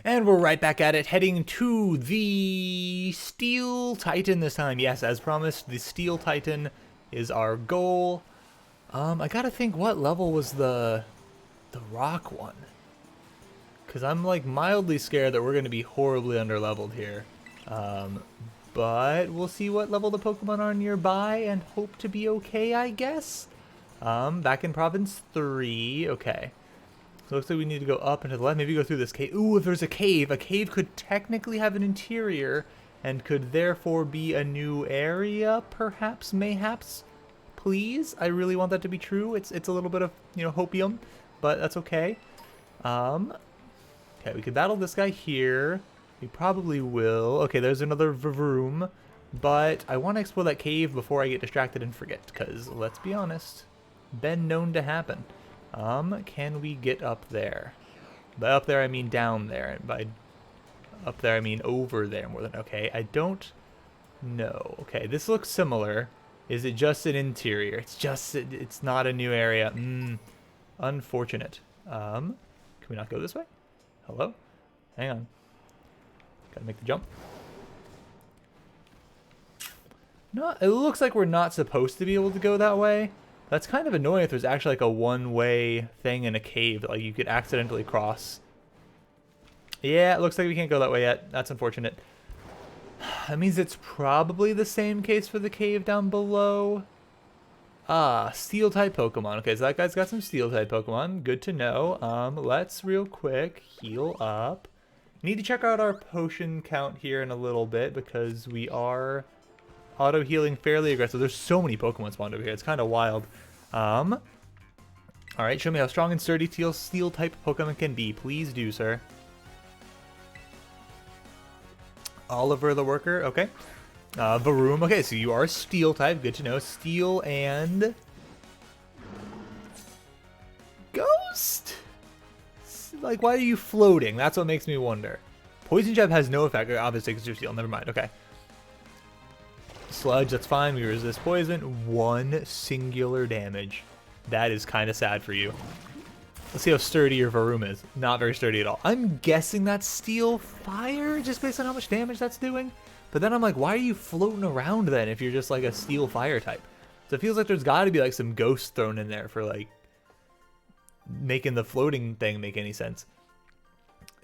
And we're right back at it, heading to the Steel Titan this time. Yes, as promised, the Steel Titan is our goal. I gotta think, what level was the rock one? Because I'm like mildly scared that we're gonna be horribly underleveled here. But we'll see what level the Pokemon are nearby and hope to be okay, I guess. Back in Province 3, okay. So it looks like we need to go up and to the left. Maybe go through this cave. Ooh, if there's a cave could technically have an interior and could therefore be a new area, perhaps, mayhaps. Please, I really want that to be true. It's a little bit of, hopium, but that's okay. Okay, we could battle this guy here. We probably will. Okay, there's another room, but I want to explore that cave before I get distracted and forget, because let's be honest, been known to happen. Can we get up there? By up there, I mean down there. And by up there, I mean over there more than... Okay, I don't know. Okay, this looks similar. Is it just an interior? It's not a new area. Unfortunate. Can we not go this way? Hello? Hang on. Gotta make the jump. No, it looks like we're not supposed to be able to go that way. That's kind of annoying if there's actually like a one-way thing in a cave that like you could accidentally cross. Yeah, it looks like we can't go that way yet. That's unfortunate. That means it's probably the same case for the cave down below. Ah, Steel-type Pokemon. Okay, so that guy's got some Steel-type Pokemon. Good to know. Let's real quick heal up. Need to check out our potion count here in a little bit because we are... auto-healing fairly aggressive. There's so many Pokemon spawned over here. It's kind of wild. Alright, show me how strong and sturdy Steel-type Pokemon can be. Please do, sir. Oliver the Worker. Okay. Varoom. Okay, so you are Steel-type. Good to know. Steel and... Ghost? Like, why are you floating? That's what makes me wonder. Poison Jab has no effect. Obviously, because you're Steel. Never mind. Okay. Sludge, that's fine. We resist poison. 1 singular damage. That is kind of sad for you. Let's see how sturdy your Varoom is. Not very sturdy at all. I'm guessing that's Steel Fire, just based on how much damage that's doing. But then I'm like, why are you floating around then if you're just like a Steel Fire type? So it feels like there's got to be like some ghosts thrown in there for like making the floating thing make any sense.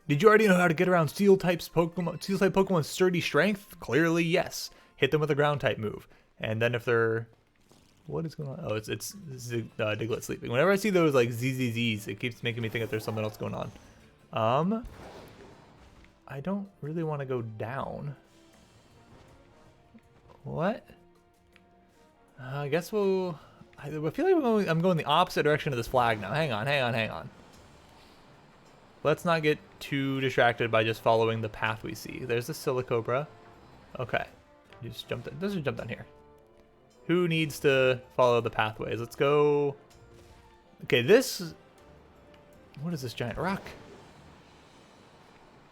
Did you already know how to get around Steel-type Pokemon's sturdy strength? Clearly, yes. Hit them with a ground type move, and then if they're, what is going on? Oh, it's Diglett sleeping. Whenever I see those like ZZZs, it keeps making me think that there's something else going on. I don't really want to go down. What? I guess we'll. I feel like I'm going the opposite direction of this flag now. Hang on. Let's not get too distracted by just following the path we see. There's the Silicobra. Okay. Just jump down. Let's just jump down here. Who needs to follow the pathways? Let's go. Okay, this... What is this giant rock?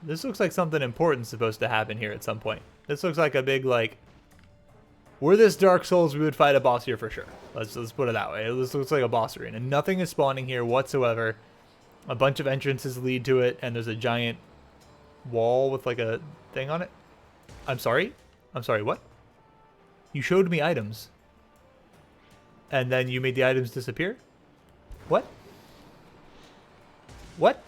This looks like something important supposed to happen here at some point. This looks like a big, like... Were this Dark Souls, we would fight a boss here for sure. Let's put it that way. This looks like a boss arena. Nothing is spawning here whatsoever. A bunch of entrances lead to it, and there's a giant wall with like a thing on it. I'm sorry, what? You showed me items. And then you made the items disappear? What? What?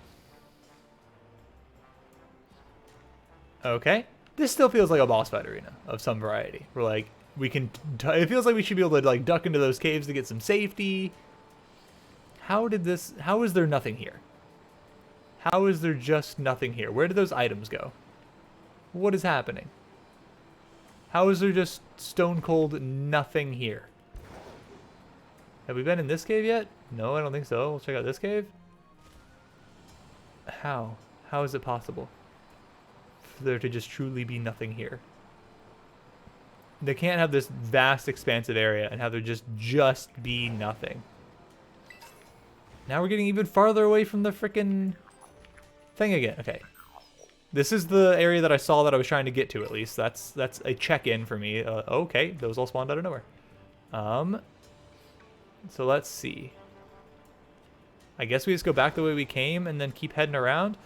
Okay. This still feels like a boss fight arena of some variety. We're like, it feels like we should be able to like duck into those caves to get some safety. How is there nothing here? How is there just nothing here? Where did those items go? What is happening? How is there just stone cold nothing here? Have we been in this cave yet? No, I don't think so. We'll check out this cave. How? How is it possible for there to just truly be nothing here? They can't have this vast expansive area and have there just be nothing. Now we're getting even farther away from the frickin' thing again. Okay. This is the area that I saw that I was trying to get to, at least. That's a check-in for me. Okay, those all spawned out of nowhere. So let's see. I guess we just go back the way we came and then keep heading around.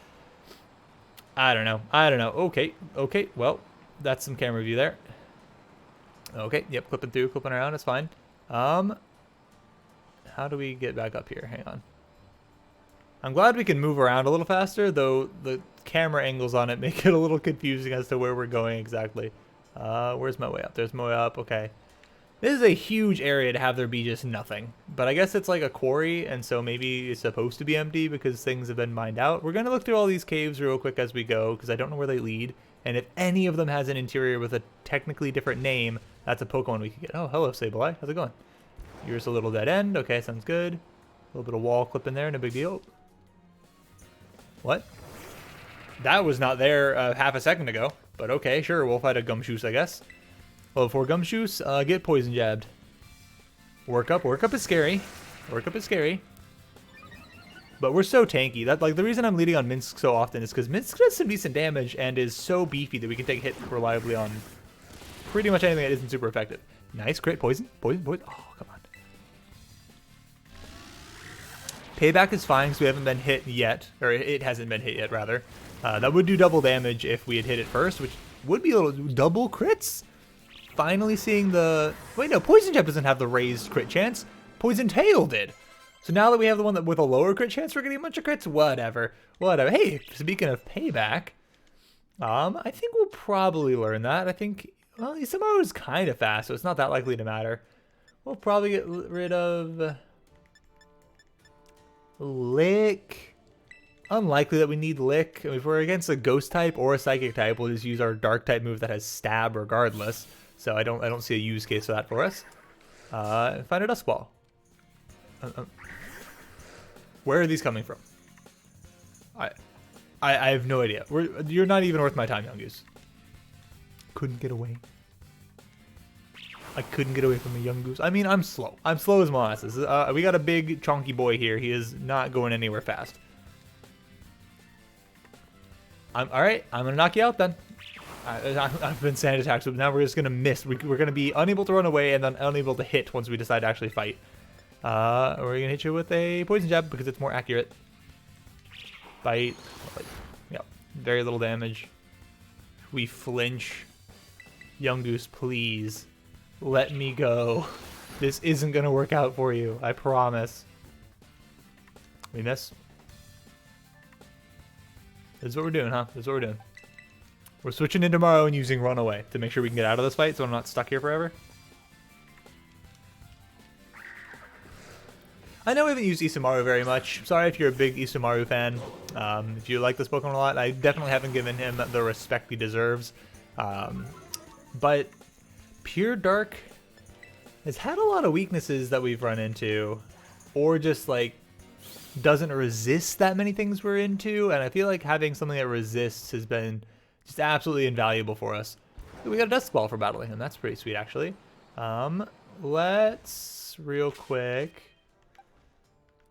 I don't know. I don't know. Okay. Okay. Well, that's some camera view there. Okay. Yep. Clipping through, clipping around. It's fine. How do we get back up here? Hang on. I'm glad we can move around a little faster, though the camera angles on it make it a little confusing as to where we're going exactly. Where's my way up? There's my way up. Okay. This is a huge area to have there be just nothing. But I guess it's like a quarry, and so maybe it's supposed to be empty because things have been mined out. We're going to look through all these caves real quick as we go, because I don't know where they lead. And if any of them has an interior with a technically different name, that's a Pokemon we can get. Oh, hello, Sableye. How's it going? Here's a little dead end. Okay, sounds good. A little bit of wall clip in there, no big deal. What? That was not there half a second ago. But okay, sure, we'll fight a Gumshoos, I guess. Well, before Gumshoos, get poison jabbed. Work up is scary. Work up is scary. But we're so tanky. That like the reason I'm leading on Minsk so often is because Minsk does some decent damage and is so beefy that we can take hit reliably on pretty much anything that isn't super effective. Nice, crit, poison. Oh, come on. Payback is fine because we haven't been hit yet, or it hasn't been hit yet, rather. That would do double damage if we had hit it first, which would be a little double crits. Finally seeing the... Wait, no, Poison Jab doesn't have the raised crit chance. Poison Tail did. So now that we have the one that with a lower crit chance, we're getting a bunch of crits. Whatever. Hey, speaking of payback, I think we'll probably learn that. I think, well, Isamaru is kind of fast, so it's not that likely to matter. We'll probably get rid of Lick. Unlikely that we need Lick. If we're against a Ghost type or a Psychic type, we'll just use our Dark type move that has Stab regardless. So I don't see a use case for that for us. Find a Dusk Ball. Where are these coming from? I have no idea. You're not even worth my time, Young Goose. Couldn't get away. I couldn't get away from a Young Goose. I mean, I'm slow. I'm slow as molasses. We got a big, chonky boy here. He is not going anywhere fast. All right. I'm going to knock you out then. I've been sand attacked, so now we're just going to miss. We're going to be unable to run away and then unable to hit once we decide to actually fight. We're going to hit you with a Poison Jab because it's more accurate. Bite. Yep. Very little damage. We flinch. Young Goose, please. Let me go. This isn't going to work out for you. I promise. We miss. This is what we're doing, huh? This is what we're doing. We're switching in tomorrow and using Runaway to make sure we can get out of this fight so I'm not stuck here forever. I know we haven't used Isamaru very much. Sorry if you're a big Isamaru fan. If you like this Pokemon a lot, I definitely haven't given him the respect he deserves. But Pure Dark has had a lot of weaknesses that we've run into, or just like doesn't resist that many things we're into, and I feel like having something that resists has been just absolutely invaluable for us. We got a Dusk Ball for battling him. That's pretty sweet, actually. Let's real quick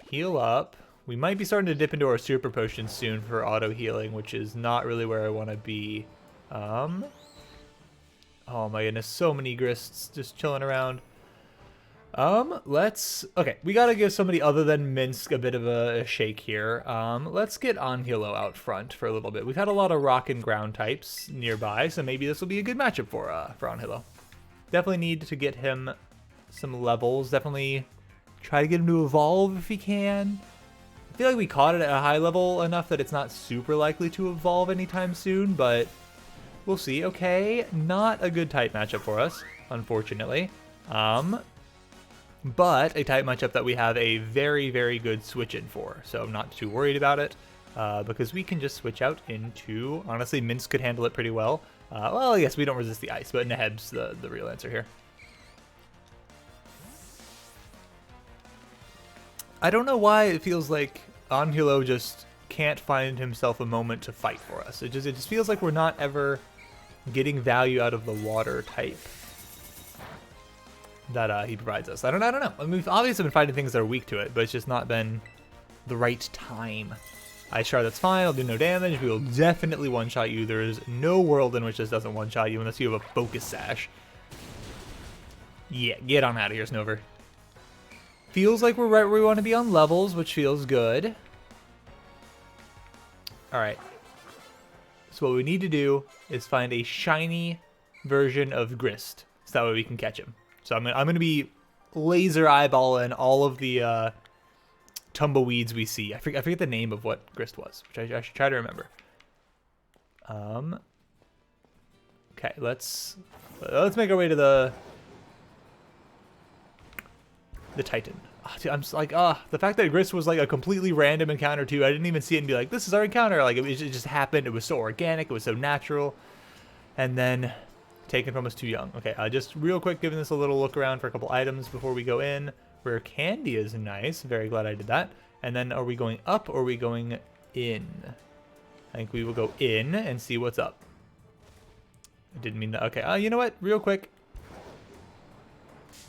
heal up. We might be starting to dip into our super potions soon for auto healing, which is not really where I want to be. Oh my goodness, so many Grists just chilling around. Okay, we gotta give somebody other than Minsk a bit of a shake here. Let's get Anhilo out front for a little bit. We've had a lot of rock and ground types nearby, so maybe this will be a good matchup for Anhilo. Definitely need to get him some levels. Definitely try to get him to evolve if he can. I feel like we caught it at a high level enough that it's not super likely to evolve anytime soon, but we'll see. Okay, not a good type matchup for us, unfortunately. But a type matchup that we have a very, very good switch in for, so I'm not too worried about it, because we can just switch out into, honestly, Minsk could handle it pretty well. Well, I guess we don't resist the ice, but Neheb's the real answer here. I don't know why it feels like Anhilo just can't find himself a moment to fight for us. It just feels like we're not ever getting value out of the water type that he provides us. I don't know. I mean, we've obviously been fighting things that are weak to it, but it's just not been the right time. Ice Shard, that's fine. I'll do no damage. We will definitely one-shot you. There is no world in which this doesn't one-shot you unless you have a Focus Sash. Yeah, get on out of here, Snover. Feels like we're right where we want to be on levels, which feels good. All right. So what we need to do is find a shiny version of Grist, so that way we can catch him. So I'm gonna be laser eyeballing all of the tumbleweeds we see. I forget the name of what Grist was, which I should try to remember. Okay, let's make our way to the Titan. Oh, dude, I'm just like, the fact that Grist was like a completely random encounter too. I didn't even see it and be like, this is our encounter. Like it just happened. It was so organic. It was so natural. And then taken from us too young. Okay, just real quick, giving this a little look around for a couple items before we go in. Rare candy is nice. Very glad I did that. And then are we going up or are we going in? I think we will go in and see what's up. I didn't mean that. Okay, you know what? Real quick.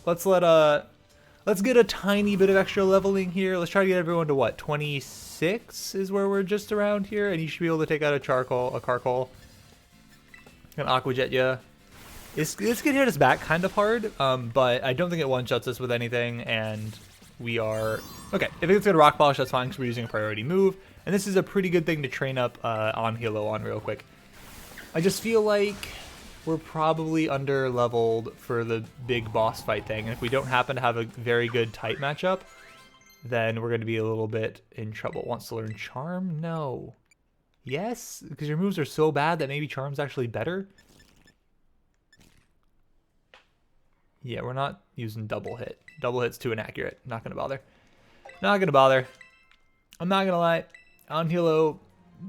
Let's get a tiny bit of extra leveling here. Let's try to get everyone to what? 26 is where we're just around here. And you should be able to take out a Carkol. An Aqua Jet, yeah. This can hit us back kind of hard, but I don't think it one-shots us with anything, and we are... Okay, if it's going to Rock Polish, that's fine, because we're using a priority move, and this is a pretty good thing to train up on Hilo on real quick. I just feel like we're probably under-leveled for the big boss fight thing, and if we don't happen to have a very good type matchup, then we're going to be a little bit in trouble. Wants to learn Charm? No. Yes? Because your moves are so bad that maybe Charm's actually better? Yeah, we're not using double hit. Double hit's too inaccurate. Not gonna bother. Not gonna bother. I'm not gonna lie. Anhilo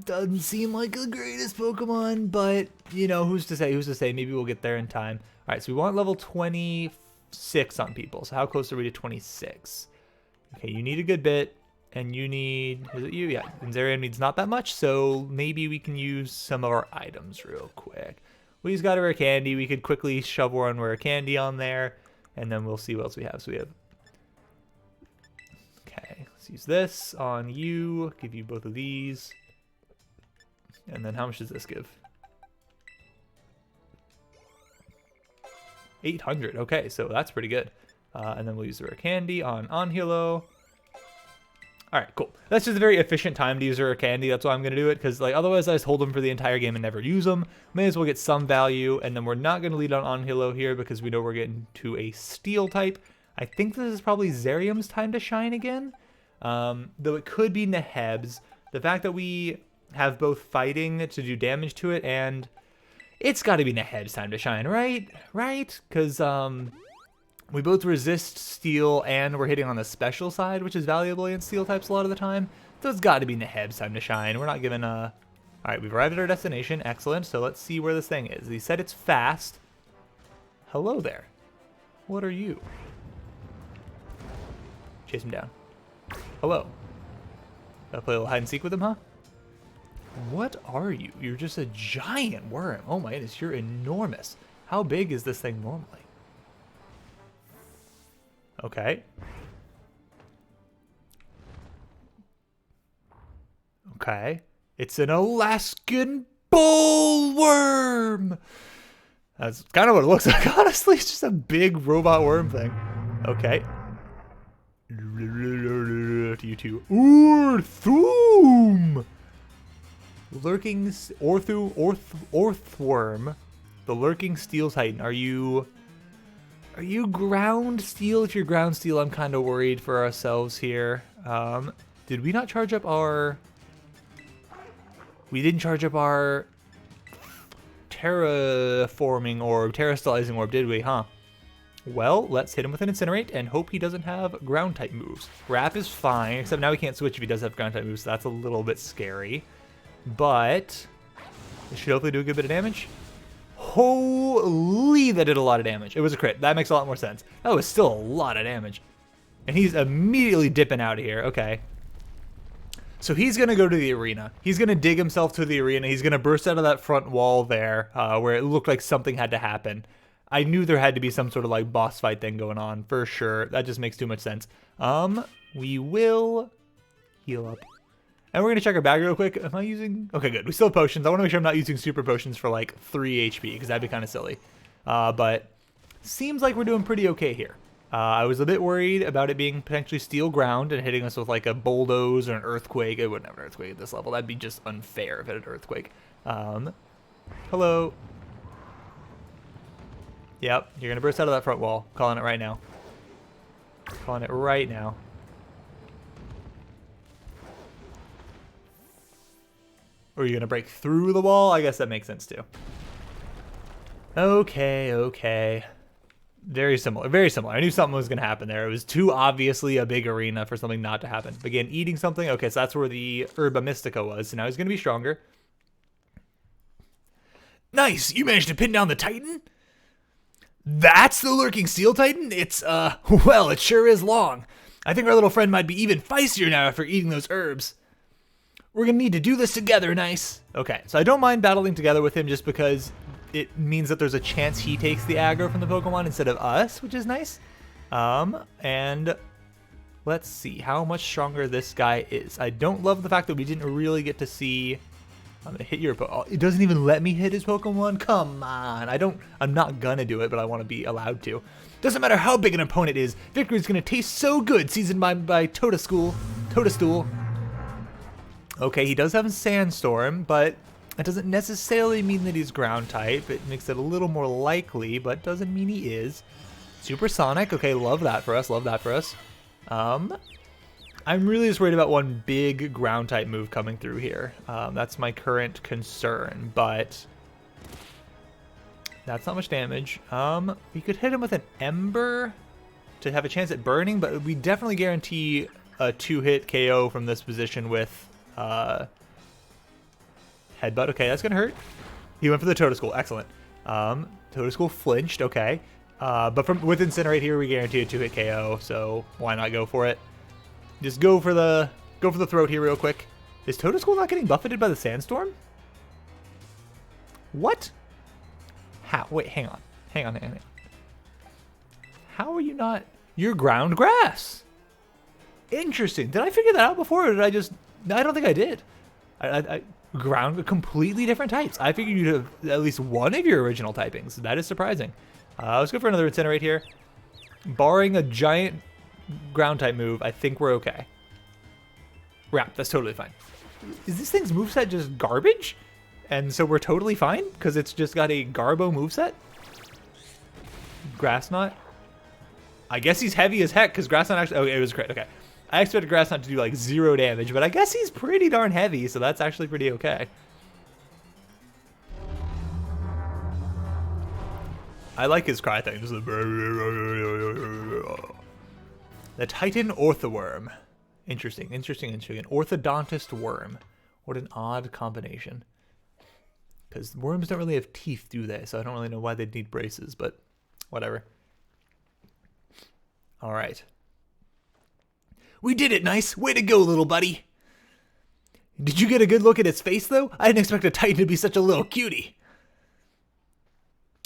doesn't seem like the greatest Pokemon, but, you know, who's to say? Who's to say? Maybe we'll get there in time. All right, so we want level 26 on people. So how close are we to 26? Okay, you need a good bit, and you need... Is it you? Yeah, and Zarian needs not that much, so maybe we can use some of our items real quick. We've got a rare candy. We could quickly shove one rare candy on there, and then we'll see what else we have. So we have... Okay, let's use this on you. Give you both of these. And then how much does this give? 800. Okay, so that's pretty good. And then we'll use the rare candy on Anhilo. All right, cool. That's just a very efficient time to use a rare candy. That's why I'm going to do it, because like otherwise I just hold them for the entire game and never use them. May as well get some value, and then we're not going to lead on Anhilo here because we know we're getting to a steel type. I think this is probably Zerium's time to shine again, though it could be Neheb's. The fact that we have both fighting to do damage to it, and it's got to be Neheb's time to shine, right? Right? Because we both resist steel and we're hitting on the special side, which is valuable against steel types a lot of the time. So it's got to be Neheb's time to shine. We're not giving a... Alright, we've arrived at our destination. Excellent. So let's see where this thing is. He said it's fast. Hello there. What are you? Chase him down. Hello. Gotta play a little hide and seek with him, huh? What are you? You're just a giant worm. Oh my goodness, you're enormous. How big is this thing normally? Okay. Okay. It's an Alaskan bullworm! That's kind of what it looks like, honestly. It's just a big robot worm thing. Okay. To you two. Orthum! Lurking... Orthworm. The Lurking Steel Titan. Are you ground steel? If you're ground steel, I'm kind of worried for ourselves here. Did we not charge up our... We didn't charge up our terraforming orb, terrastallizing orb, did we, huh? Well, let's hit him with an Incinerate and hope he doesn't have ground type moves. Wrap is fine, except now he can't switch if he does have ground type moves, so that's a little bit scary. But it should hopefully do a good bit of damage. Holy, that did a lot of damage. It was a crit. That makes a lot more sense. That was still a lot of damage. And he's immediately dipping out of here. Okay. So he's going to go to the arena. He's going to dig himself to the arena. He's going to burst out of that front wall there where it looked like something had to happen. I knew there had to be some sort of like boss fight thing going on for sure. That just makes too much sense. We will heal up. And we're going to check our bag real quick. Am I using... Okay, good. We still have potions. I want to make sure I'm not using super potions for like 3 HP because that'd be kind of silly. But seems like we're doing pretty okay here. I was a bit worried about it being potentially steel ground and hitting us with like a bulldoze or an earthquake. It wouldn't have an earthquake at this level. That'd be just unfair if it had an earthquake. Hello. Yep, you're gonna burst out of that front wall. Calling it right now. Calling it right now. Or are you gonna break through the wall? I guess that makes sense too. Okay, okay. Very similar, very similar. I knew something was gonna happen there. It was too obviously a big arena for something not to happen. Begin eating something. Okay, so that's where the Herba Mystica was. So now he's gonna be stronger. Nice, you managed to pin down the Titan? That's the lurking Steel Titan? It's, well, it sure is long. I think our little friend might be even feistier now after eating those herbs. We're gonna need to do this together, Nyce. Okay, so I don't mind battling together with him just because it means that there's a chance he takes the aggro from the Pokemon instead of us, which is nice. And let's see how much stronger this guy is. I don't love the fact that we didn't really get to see... I'm gonna hit your Pokemon. It doesn't even let me hit his Pokemon? Come on. I'm not gonna do it, but I want to be allowed to. Doesn't matter how big an opponent is, victory's gonna taste so good, seasoned by Toadstool. Okay, he does have a Sandstorm, but that doesn't necessarily mean that he's ground type. It makes it a little more likely, but doesn't mean he is. Supersonic, okay, love that for us, love that for us. I'm really just worried about one big ground type move coming through here. That's my current concern, but that's not much damage. We could hit him with an Ember to have a chance at burning, but we definitely guarantee a 2-hit KO from this position with Headbutt. Okay, that's gonna hurt. He went for the Toadstool, excellent. Toadstool flinched, okay. But with Incinerate here, we guarantee a 2-hit KO, so why not go for it? Just go for the throat here real quick. Is Toadstool not getting buffeted by the Sandstorm? What? How? Wait, hang on. Hang on. How are you not? You're ground grass. Interesting. Did I figure that out before, or did I just... I don't think I did. I ground completely different types. I figured you'd have at least one of your original typings. That is surprising. Let's go for another Incinerate here. Barring a giant ground type move, I think we're okay. Wrap, that's totally fine. Is this thing's moveset just garbage? And so we're totally fine? Because it's just got a Garbo moveset? Grass Knot? I guess he's heavy as heck, because Grass Knot actually... Okay, it was great, okay. I expected Grass Knot to do like 0 damage, but I guess he's pretty darn heavy, so that's actually pretty okay. I like his cry thing. Just the Titan Orthoworm. Interesting. An orthodontist worm. What an odd combination. Because worms don't really have teeth, do they? So I don't really know why they'd need braces, but whatever. All right. We did it, Nyce. Way to go, little buddy. Did you get a good look at its face, though? I didn't expect a Titan to be such a little cutie.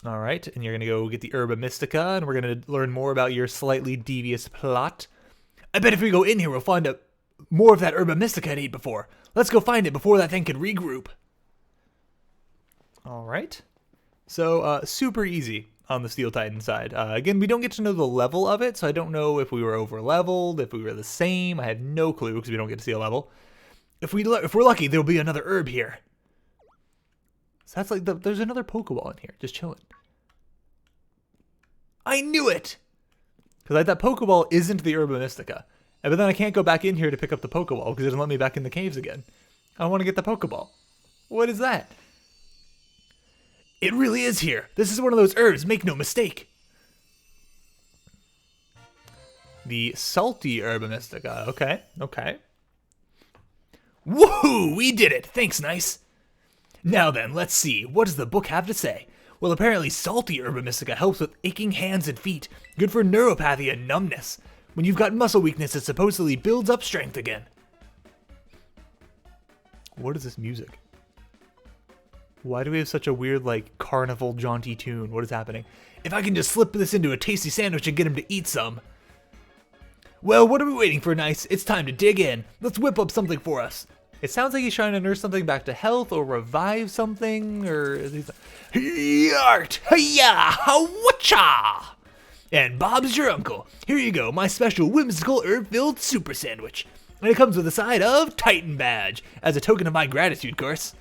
All right, and you're going to go get the Herba Mystica, and we're going to learn more about your slightly devious plot. I bet if we go in here, we'll find more of that Herba Mystica I'd ate before. Let's go find it before that thing can regroup. All right. So, super easy on the Steel Titan side. Again, we don't get to know the level of it, so I don't know if we were over-leveled, if we were the same. I have no clue, because we don't get to see a level. If we're lucky, there'll be another herb here. So that's like, there's another Pokeball in here, just chilling. I knew it! Because that Pokeball isn't the Herba Mystica. But then I can't go back in here to pick up the Pokeball, because it doesn't let me back in the caves again. I want to get the Pokeball. What is that? It really is here. This is one of those herbs, make no mistake. The salty Herba Mystica. Okay, okay. Woohoo! We did it! Thanks, Nyce. Now then, let's see. What does the book have to say? Well, apparently salty Herba Mystica helps with aching hands and feet. Good for neuropathy and numbness. When you've got muscle weakness, it supposedly builds up strength again. What is this music? Why do we have such a weird, like, carnival jaunty tune? What is happening? If I can just slip this into a tasty sandwich and get him to eat some. Well, what are we waiting for, Nyce? It's time to dig in. Let's whip up something for us. It sounds like he's trying to nurse something back to health or revive something, or... Yart! Hiya! Hawatcha! And Bob's your uncle. Here you go, my special whimsical herb-filled super sandwich. And it comes with a side of Titan Badge, as a token of my gratitude, course.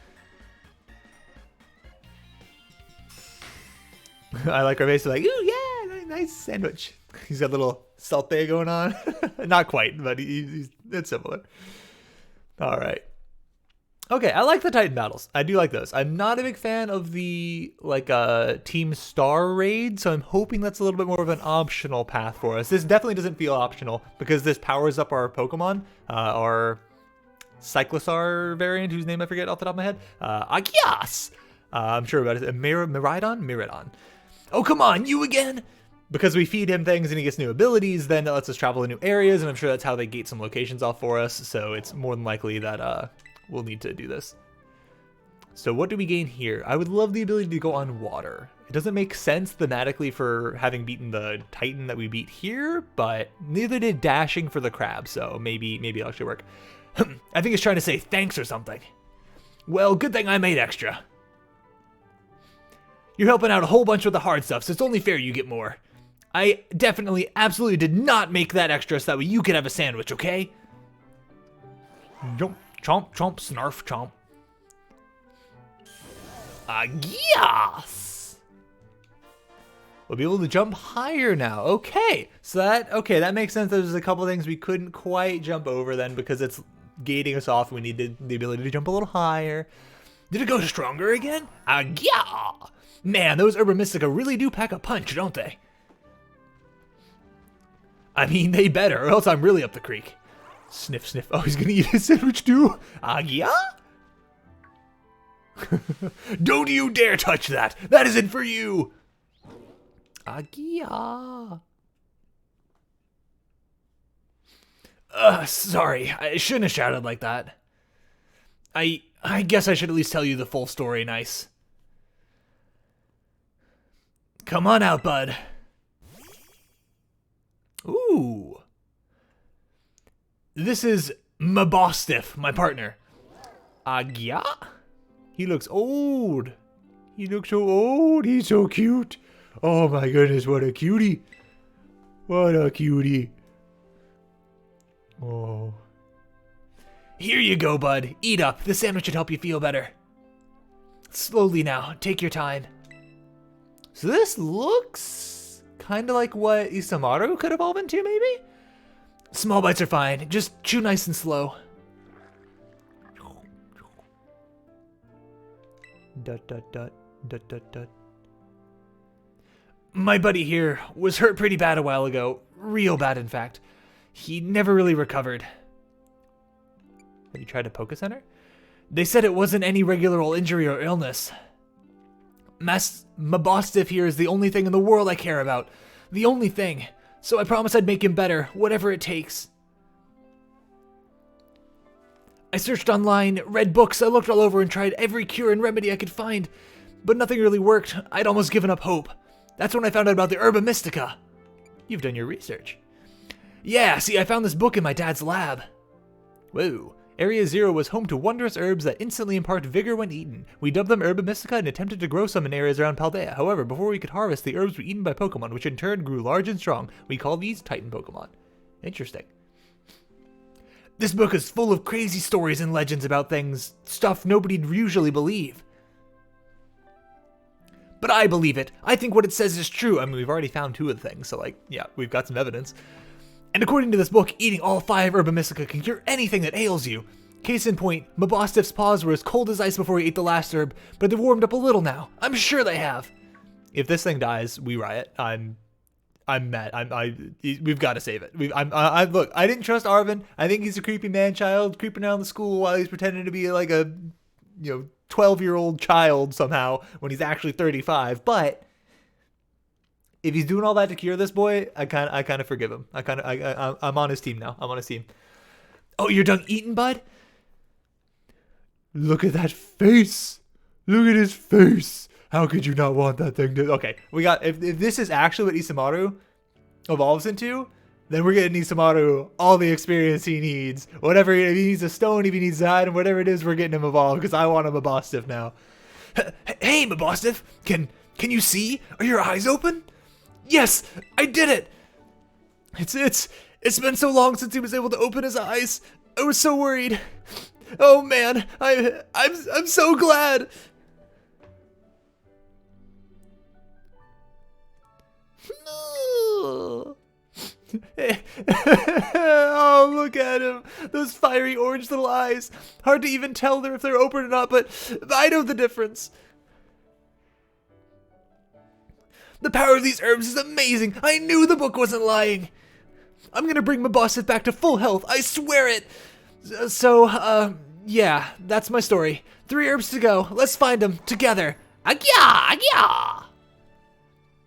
I like our face, like, ooh, yeah, nice sandwich. He's got a little saute going on. Not quite, but it's similar. All right. Okay, I like the Titan battles. I do like those. I'm not a big fan of the Team Star raid, so I'm hoping that's a little bit more of an optional path for us. This definitely doesn't feel optional because this powers up our Pokemon, our Cyclosaur variant, whose name I forget off the top of my head. Agias! I'm sure about it. Miradon? Oh, come on, you again? Because we feed him things and he gets new abilities, then that lets us travel to new areas, and I'm sure that's how they gate some locations off for us, so it's more than likely that we'll need to do this. So what do we gain here? I would love the ability to go on water. It doesn't make sense thematically for having beaten the Titan that we beat here, but neither did dashing for the crab, so maybe it'll actually work. I think it's trying to say thanks or something. Well, good thing I made extra. You're helping out a whole bunch with the hard stuff, so it's only fair you get more. I definitely, absolutely did not make that extra so that way you could have a sandwich, okay? Chomp, chomp, chomp, snarf, chomp. Yes! We'll be able to jump higher now. Okay, so that makes sense. There's a couple things we couldn't quite jump over then because it's gating us off. We needed the ability to jump a little higher. Did it go stronger again? Yeah! Man, those Herba Mystica really do pack a punch, don't they? I mean, they better, or else I'm really up the creek. Sniff, sniff. Oh, he's gonna eat his sandwich too? Yeah? Don't you dare touch that! That isn't for you! Yeah. Sorry, I shouldn't have shouted like that. I guess I should at least tell you the full story, Nyce. Come on out, bud. Ooh. This is Mabostiff, my partner. Yeah? He looks old. He looks so old. He's so cute. Oh my goodness, what a cutie. What a cutie. Oh. Here you go, bud. Eat up. The sandwich should help you feel better. Slowly now. Take your time. So this looks kind of like what Isamaru could evolve into, maybe? Small bites are fine. Just chew nice and slow. Dut, dut, dut, dut, dut, dut. My buddy here was hurt pretty bad a while ago. Real bad, in fact. He never really recovered. Have you tried a Poke Center? They said it wasn't any regular old injury or illness. Mabostiff here is the only thing in the world I care about. The only thing. So I promised I'd make him better, whatever it takes. I searched online, read books, I looked all over and tried every cure and remedy I could find, but nothing really worked. I'd almost given up hope. That's when I found out about the Herba Mystica. You've done your research. Yeah, see, I found this book in my dad's lab. Whoa. Area 0 was home to wondrous herbs that instantly impart vigor when eaten. We dubbed them Herba Mystica and attempted to grow some in areas around Paldea. However, before we could harvest, the herbs were eaten by Pokemon, which in turn grew large and strong. We call these Titan Pokemon. Interesting. This book is full of crazy stories and legends about things, stuff nobody'd usually believe. But I believe it. I think what it says is true. I mean, we've already found 2 of the things, so yeah, we've got some evidence. And according to this book, eating all 5 Herba Mystica can cure anything that ails you. Case in point, Mabostiff's paws were as cold as ice before he ate the last herb, but they've warmed up a little now. I'm sure they have. If this thing dies, we riot. I'm mad. We've got to save it. Look, I didn't trust Arvin. I think he's a creepy man-child creeping around the school while he's pretending to be like a, 12-year-old child somehow when he's actually 35. But if he's doing all that to cure this boy, I kind of forgive him. I'm on his team now. I'm on his team. Oh, you're done eating, bud? Look at that face. Look at his face. How could you not want that thing to... Okay, we got... If this is actually what Isamaru evolves into, then we're getting Isamaru all the experience he needs. Whatever, if he needs a stone, if he needs that, and whatever it is, we're getting him evolved, because I want him a Mabostiff now. Hey, Mabostiff! Can you see? Are your eyes open? Yes, I did it! It's been so long since he was able to open his eyes. I was so worried. Oh man, I'm so glad. Oh, look at him. Those fiery orange little eyes. Hard to even tell if they're open or not, but I know the difference. The power of these herbs is amazing. I knew the book wasn't lying. I'm gonna bring my boss back to full health. I swear it. So, yeah, that's my story. 3 herbs to go. Let's find them together. Agya! Agya!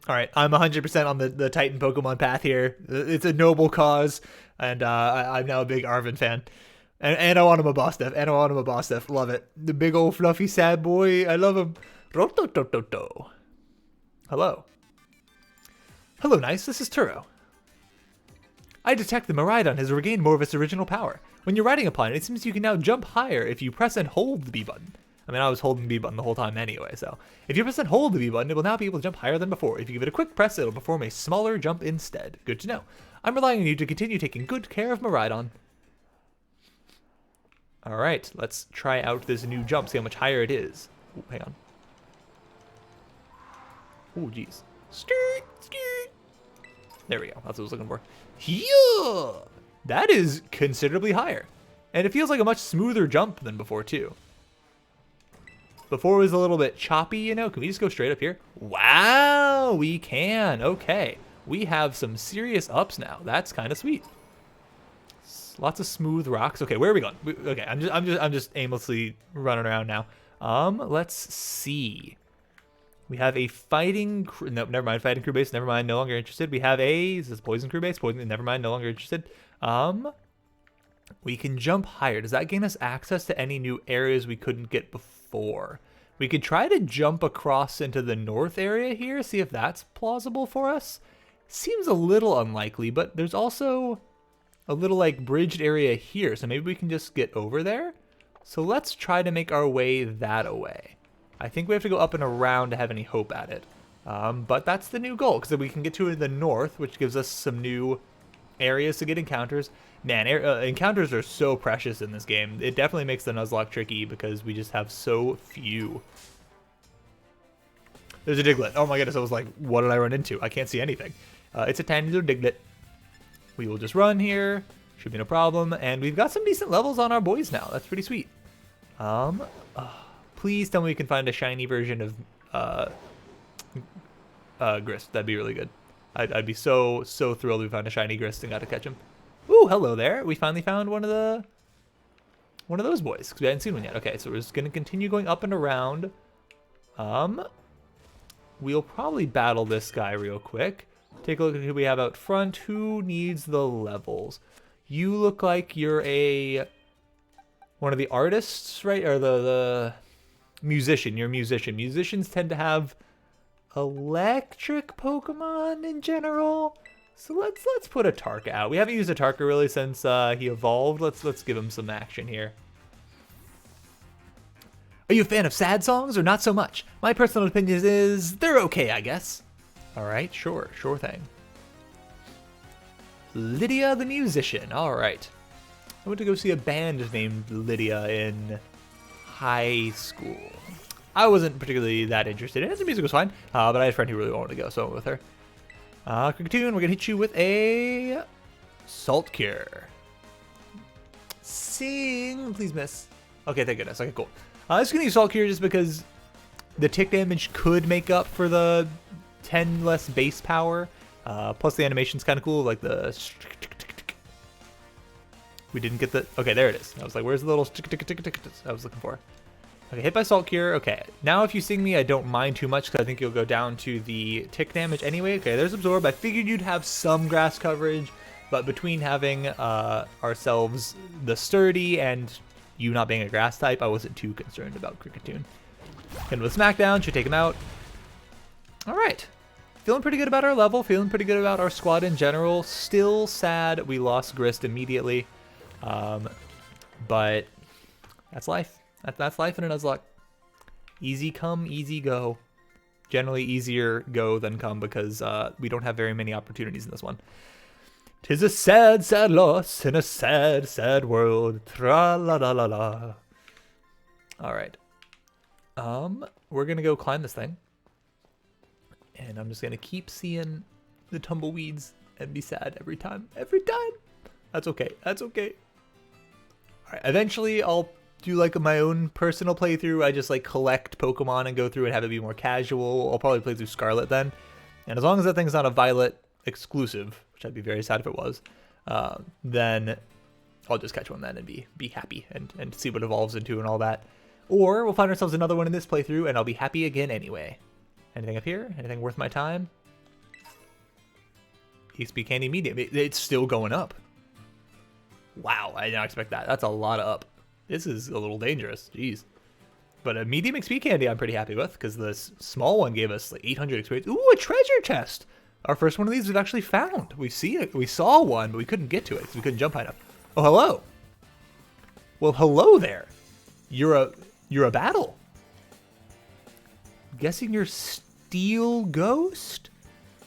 Alright, I'm 100% on the Titan Pokemon path here. It's a noble cause, and I'm now a big Arven fan. And I want him a boss def. And I want him a boss def. Love it. The big old fluffy sad boy. I love him. Rototototo. Hello. Hello, Nyce. This is Turo. I detect the Miraidon has regained more of its original power. When you're riding upon it, it seems you can now jump higher if you press and hold the B button. I mean, I was holding the B button the whole time anyway, so. If you press and hold the B button, it will now be able to jump higher than before. If you give it a quick press, it'll perform a smaller jump instead. Good to know. I'm relying on you to continue taking good care of Miraidon. Alright, let's try out this new jump, see how much higher it is. Ooh, hang on. Ooh, jeez. Skirt, skirt. There we go, that's what I was looking for. Yeah! That is considerably higher. And it feels like a much smoother jump than before, too. Before it was a little bit choppy, you know? Can we just go straight up here? Wow, we can. Okay. We have some serious ups now. That's kind of sweet. Lots of smooth rocks. Okay, where are we going? Okay, I'm just aimlessly running around now. Let's see. We have a fighting crew. Nope, never mind. Fighting crew base. Never mind. No longer interested. We have a. Is this poison crew base? Poison. Never mind. No longer interested. We can jump higher. Does that gain us access to any new areas we couldn't get before? We could try to jump across into the north area here. See if that's plausible for us. Seems a little unlikely, but there's also a little like bridged area here. So maybe we can just get over there. So let's try to make our way that way. I think we have to go up and around to have any hope at it. But that's the new goal, because we can get to the north, which gives us some new areas to get encounters. Man, encounters are so precious in this game. It definitely makes the Nuzlocke tricky because we just have so few. There's a Diglett. Oh my goodness, I was like, what did I run into? I can't see anything. It's a tiny little Diglett. We will just run here. Should be no problem. And we've got some decent levels on our boys now. That's pretty sweet. Please tell me we can find a shiny version of Grist. That'd be really good. I'd be so thrilled if we found a shiny Grist and got to catch him. Ooh, hello there. We finally found one of those boys, because we hadn't seen one yet. Okay, so we're just going to continue going up and around. We'll probably battle this guy real quick. Take a look at who we have out front. Who needs the levels? You look like you're one of the artists, right? Or the musician. You're a musician. Musicians tend to have electric Pokemon in general. So let's put a Tarka out. We haven't used a Tarka really since he evolved. Let's give him some action here. Are you a fan of sad songs or not so much? My personal opinion is they're okay, I guess. All right, sure thing. Lydia the musician. All right. I went to go see a band named Lydia in high school. I wasn't particularly that interested in it. The music was fine, but I had a friend who really wanted to go, so I went with her. Cricketune, we're gonna hit you with a Salt Cure. Sing, please miss. Okay, thank goodness. Okay, cool. I'm just gonna use Salt Cure just because the tick damage could make up for the 10 less base power. Plus the animation's kind of cool, like the. We didn't get the. Okay, there it is. I was like, where's the little I was looking for? Okay, hit by Salt Cure. Okay, now if you sting me, I don't mind too much because I think you'll go down to the tick damage anyway. Okay, there's Absorb. I figured you'd have some grass coverage, but between having ourselves the Sturdy and you not being a grass type, I wasn't too concerned about Cricketune. And with Smackdown, should take him out. All right. Feeling pretty good about our level. Feeling pretty good about our squad in general. Still sad we lost Grist immediately. But that's life. That's life in a Nuzlocke. Easy come, easy go. Generally easier go than come because we don't have very many opportunities in this one. 'Tis a sad, sad loss in a sad, sad world. Tra-la-la-la-la. All right. We're going to go climb this thing. And I'm just going to keep seeing the tumbleweeds and be sad every time. Every time. That's okay. That's okay. All right. Eventually, I'll do like my own personal playthrough. I just like collect Pokemon and go through and have it be more casual. I'll probably play through Scarlet then. And as long as that thing's not a Violet exclusive, which I'd be very sad if it was, then I'll just catch one then and be happy and see what evolves into and all that. Or we'll find ourselves another one in this playthrough and I'll be happy again anyway. Anything up here? Anything worth my time? XP Candy Medium. It's still going up. Wow, I did not expect that. That's a lot of up. This is a little dangerous. Jeez. But a medium XP Candy I'm pretty happy with because the small one gave us like 800 experience. Ooh, a treasure chest. Our first one of these we've actually found. We've seen it. We saw one, but we couldn't get to it because we couldn't jump high enough. Oh, hello. Well, hello there. You're a battle. I'm guessing you're Steel Ghost,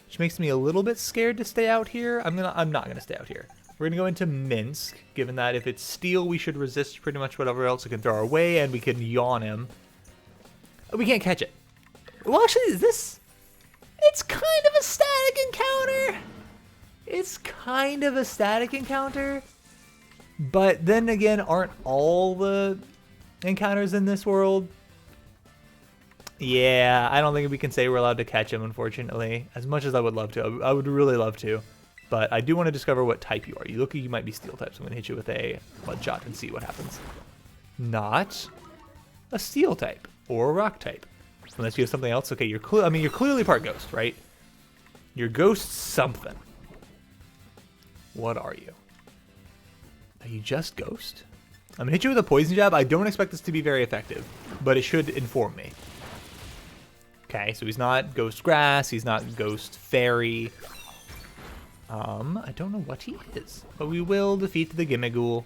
which makes me a little bit scared to stay out here. I'm not gonna stay out here. We're gonna go into Minsk, given that if it's steel, we should resist pretty much whatever else it can throw our way, and we can yawn him. We can't catch it. Well, actually, it's kind of a static encounter. It's kind of a static encounter. But then again, aren't all the encounters in this world? Yeah, I don't think we can say we're allowed to catch him, unfortunately. As much as I would love to. I would really love to. But I do want to discover what type you are. You look like you might be steel type, so I'm going to hit you with a mud shot and see what happens. Not a steel type or a rock type. Unless you have something else. Okay, you're clearly part ghost, right? You're ghost something. What are you? Are you just ghost? I'm gonna hit you with a poison jab. I don't expect this to be very effective, but it should inform me. Okay, so he's not ghost grass. He's not ghost fairy. I don't know what he is, but we will defeat the Gimmighoul.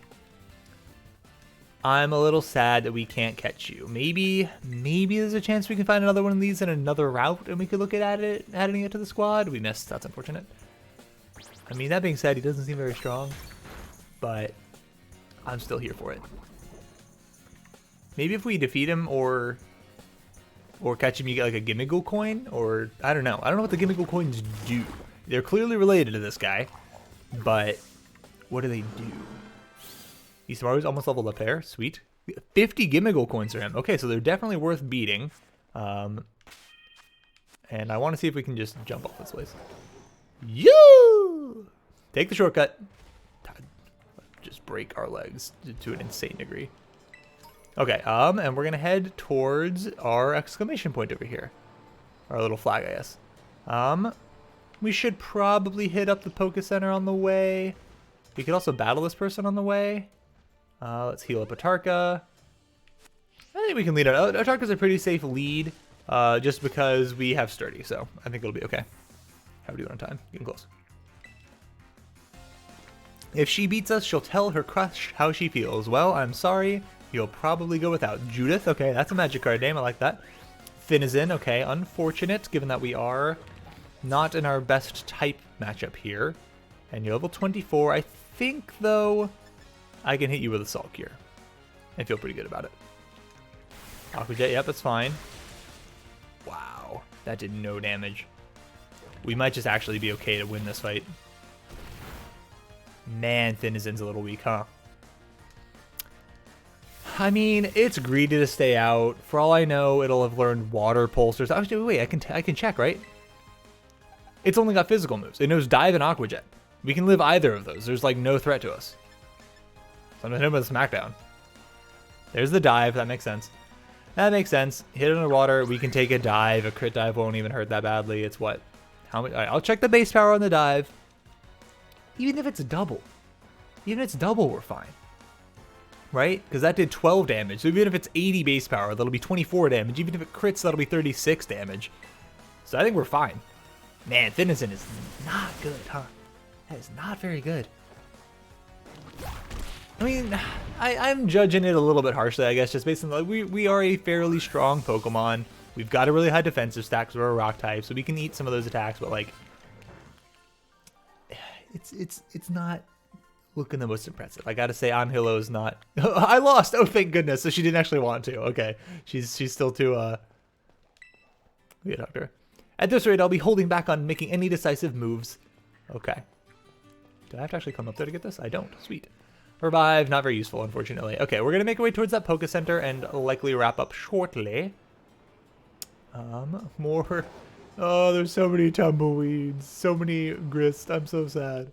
I'm a little sad that we can't catch you. Maybe there's a chance we can find another one of these in another route and we could look at adding it to the squad. We missed. That's unfortunate. I mean, that being said, he doesn't seem very strong, but I'm still here for it. Maybe if we defeat him or catch him, you get like a Gimmighoul coin, or I don't know. I don't know what the Gimmighoul coins do. They're clearly related to this guy, but what do they do? Isamaru's almost leveled up there. Sweet. 50 Gimmighoul coins for him. Okay, so they're definitely worth beating. And I want to see if we can just jump off this place. You take the shortcut. Just break our legs to an insane degree. Okay, and we're gonna head towards our exclamation point over here. Our little flag, I guess. We should probably hit up the Poké Center on the way. We could also battle this person on the way. Let's heal up Atarka. I think we can lead it. Atarka's a pretty safe lead, just because we have Sturdy, so I think it'll be okay. How are we doing on time? Getting close. If she beats us, she'll tell her crush how she feels. Well, I'm sorry. You'll probably go without. Judith, okay, that's a magic card name. I like that. Finizen, okay, unfortunate, given that we are not in our best type matchup here. And you're level 24. I think, though, I can hit you with a Sulk here. I feel pretty good about it. Aqua Jet, yep, that's fine. Wow, that did no damage. We might just actually be okay to win this fight. Man, Finizen's a little weak, huh? I mean, it's greedy to stay out. For all I know, it'll have learned Water Pulsers. Actually, wait, I can check, right? It's only got physical moves. It knows Dive and Aqua Jet. We can live either of those. There's like no threat to us. So I'm gonna hit him with a Smackdown. There's the dive. That makes sense. That makes sense. Hit it underwater. We can take a dive. A crit dive won't even hurt that badly. It's what? How much? All right, I'll check the base power on the dive. Even if it's double. Even if it's double, we're fine. Right? Because that did 12 damage. So even if it's 80 base power, that'll be 24 damage. Even if it crits, that'll be 36 damage. So I think we're fine. Man, Finizen is not good, huh? That is not very good. I mean, I'm judging it a little bit harshly, I guess, just based on like we are a fairly strong Pokemon. We've got a really high defensive stack, so we're a rock type, so we can eat some of those attacks, but like it's not looking the most impressive. I gotta say, Anhilo is not. I lost. Oh, thank goodness. So she didn't actually want to. Okay, she's still too we talked to her. At this rate, I'll be holding back on making any decisive moves. Okay. Do I have to actually come up there to get this? I don't. Sweet. Revive, not very useful, unfortunately. Okay, we're going to make our way towards that Poké Center and likely wrap up shortly. More. Oh, there's so many tumbleweeds. So many grist. I'm so sad.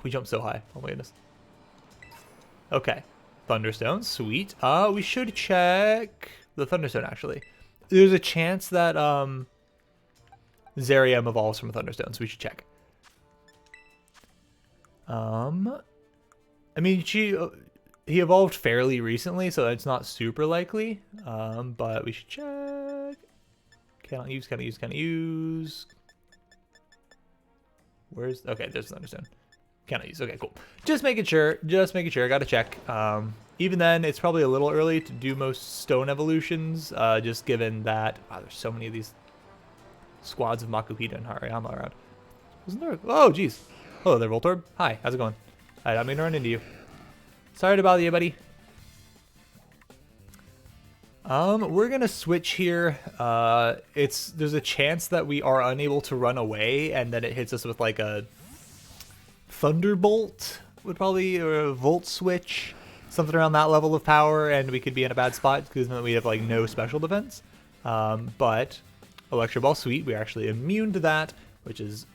We jumped so high. Oh my goodness. Okay. Thunderstone. Sweet. We should check the Thunderstone, actually. There's a chance that, Zeriam evolves from a Thunderstone, so we should check. I mean, he evolved fairly recently, so it's not super likely. But we should check. Cannot use. Where's, okay, there's Thunderstone. Cannot use, okay, cool. Just making sure, gotta check. Even then, it's probably a little early to do most stone evolutions, just given that, wow, there's so many of these squads of Makuhita and Hariyama around. Wasn't there, oh, geez. Hello there, Voltorb. Hi, how's it going? I don't mean to run into you. Sorry to bother you, buddy. We're gonna switch here. There's a chance that we are unable to run away, and then it hits us with like a Thunderbolt, would probably, or a Volt Switch, something around that level of power, and we could be in a bad spot because then we have like no special defense. But Electro Ball, sweet. We're actually immune to that, which is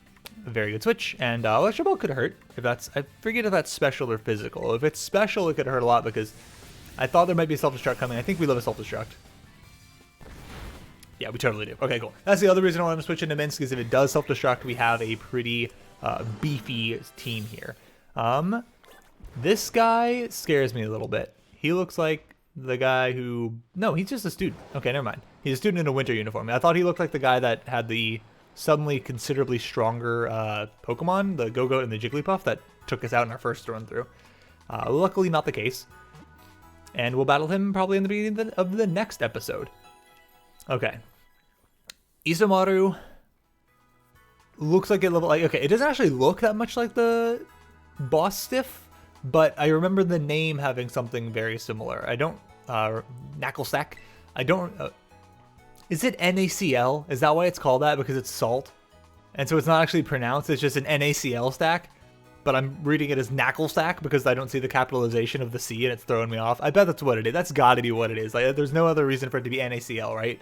a very good switch. And Electro Ball could hurt if that's, I forget if that's special or physical. If it's special, it could hurt a lot because I thought there might be a self-destruct coming. I think we love a self-destruct. Yeah, we totally do. Okay, cool. That's the other reason I want to switch into Minsk, is if it does self-destruct, we have a pretty beefy team here. This guy scares me a little bit. He looks like the guy who... No, he's just a student. Okay, never mind. He's a student in a winter uniform. I thought he looked like the guy that had the suddenly considerably stronger Pokemon, the Go-Goat and the Jigglypuff, that took us out in our first run-through. Luckily not the case. And we'll battle him probably in the beginning of the next episode. Okay. Isamaru looks like it level... okay, it doesn't actually look that much like the boss stiff, but I remember the name having something very similar. I don't... Knucklestack. I don't... is it NaCl? Is that why it's called that? Because it's salt? And so it's not actually pronounced, it's just an NaCl stack? But I'm reading it as Knucklestack because I don't see the capitalization of the C and it's throwing me off. I bet that's what it is. That's gotta be what it is. Like, there's no other reason for it to be NaCl, right?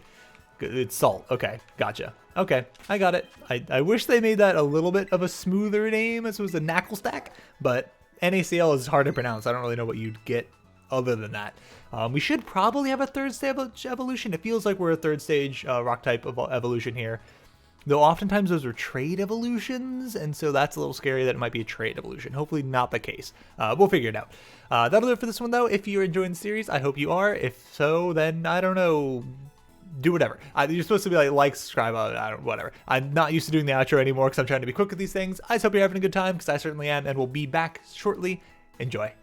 It's salt. Okay, gotcha. Okay, I got it. I wish they made that a little bit of a smoother name as it was a Knucklestack, but NaCl is hard to pronounce. I don't really know what you'd get other than that. We should probably have a third stage evolution. It feels like we're a third stage rock type of evolution here. Though oftentimes those are trade evolutions, and so that's a little scary that it might be a trade evolution. Hopefully not the case. We'll figure it out. That'll do it for this one, though. If you're enjoying the series, I hope you are. If so, then I don't know. Do whatever. You're supposed to be like, subscribe, whatever. I'm not used to doing the outro anymore because I'm trying to be quick with these things. I just hope you're having a good time because I certainly am, and we'll be back shortly. Enjoy.